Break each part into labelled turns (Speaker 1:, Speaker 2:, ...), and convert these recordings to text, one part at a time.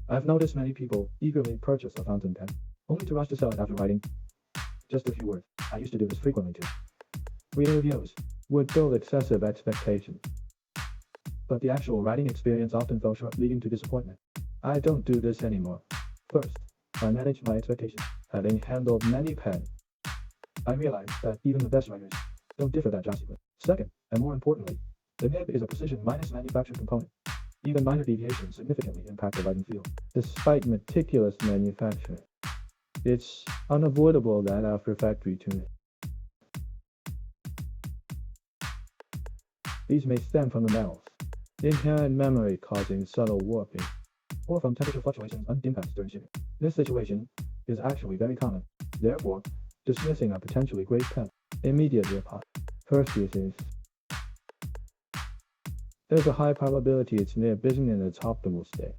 Speaker 1: I've noticed many people eagerly purchase a fountain pen, only to rush to sell it after writing just a few words. I used to do this frequently too. Reading reviews would build excessive expectations, but the actual writing experience often fell short, leading to disappointment. I don't do this anymore. First, I manage my expectations. Having handled many pens, I realized that even the best writers don't differ that drastically. Second, and more importantly, the nib is a precision minus manufactured component. Even minor deviations significantly impact the writing feel. Despite meticulous manufacturing, it's unavoidable that after factory tuning, these may stem from the metals, inherent memory causing subtle warping, or from temperature fluctuations and impacts during shipping. This situation is actually very common. Therefore, dismissing a potentially great pen immediately upon purchase, there's a high probability its nib isn't in its optimal state.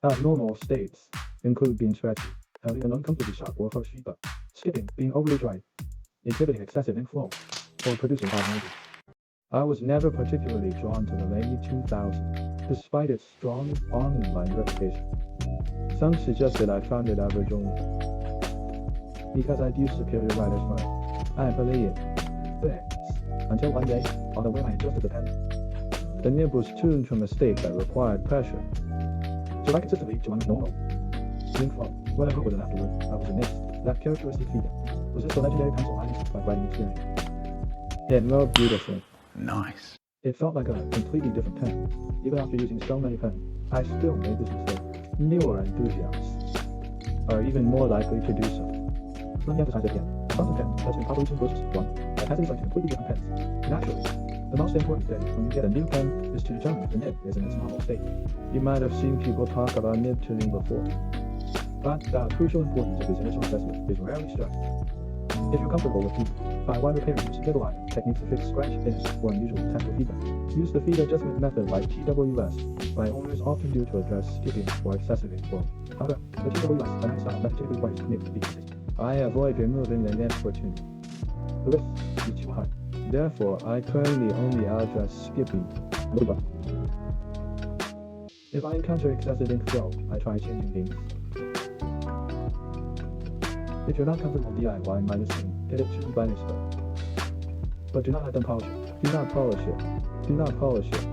Speaker 1: Abnormal states include being stretchy, having an uncomfortably sharp or harsh feedback, skipping, being overly dry, exhibiting excessive ink flow, or producing high noises. I was never particularly drawn to the Lamy 2000, despite its strong online reputation. Some suggested I found it average only, because I'd used superior writers first. I believed this, until one day, on the whim I adjusted the pen. The nib was tuned from a state that required pressure, so I consistently to under normal ink flow. What I wrote with it afterward, I was amazed. That characteristic feature was this the legendary pencil I used my writing experience. It wrote beautifully.
Speaker 2: Nice.
Speaker 1: It felt like a completely different pen. Even after using so many pens, I still made this mistake. Newer enthusiasts are even more likely to do so. Let me emphasize it again. A fountain pen that's been properly tuned versus one that has insight to completely different pens. Naturally, the most important thing when you get a new pen is to determine if the nib is in its normal state. You might have seen people talk about nib tuning before, but the crucial importance of this initial assessment is rarely stressed. If you're comfortable with feedback, by wide repairs use nib aligner techniques to fix scratch, finish, or unusual tactile feedback. Use the feed adjustment method like TWS by owners often do to address skipping or excessive ink flow. However, the TWS and style method typically requires nib to be consistent. I avoid removing the nib for tuning. The risk is too high. Therefore, I currently only address skipping. If I encounter excessive ink flow, I try changing inks. If you're not comfortable DIY minusing, get it tuned by an expert. But do not let them polish it. Do not polish it. Do not polish it.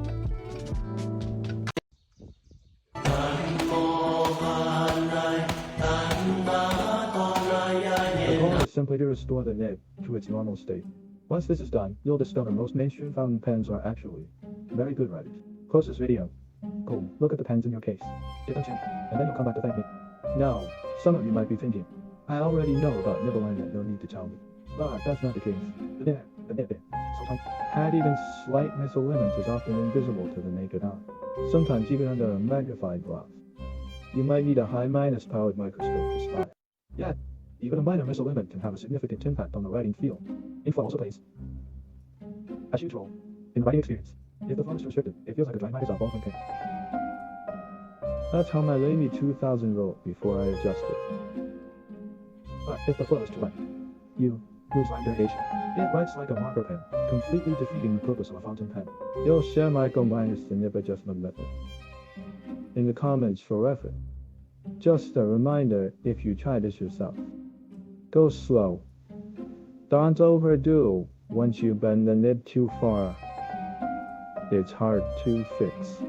Speaker 1: The goal is simply to restore the nib to its normal state. Once this is done, you'll discover most mainstream fountain pens are actually very good writers. Close this video. Go look at the pens in your case. Get them tuned, and then you'll come back to thank me. Now, some of you might be thinking, I already know about nib alignment, no need to tell me. But that's not the case. The nib, sometimes had even slight misalignment is often invisible to the naked eye. Sometimes even under a magnified glass. You might need a high minus powered microscope to spot it. Yet, even a minor misalignment can have a significant impact on the writing feel. Ink flow also plays a huge role in the writing experience. If the flow is too restricted, it feels like a dry Microsoft ballpoint pen. That's how my Lamy 2000 wrote before I adjusted. But if the flow is too wet, you lose line variation. It writes like a marker pen, completely defeating the purpose of a fountain pen. You'll share Michael minus the nib adjustment method in the comments for reference. Just a reminder, if you try this yourself, go slow. Don't overdo. Once you bend the nib too far, it's hard to fix.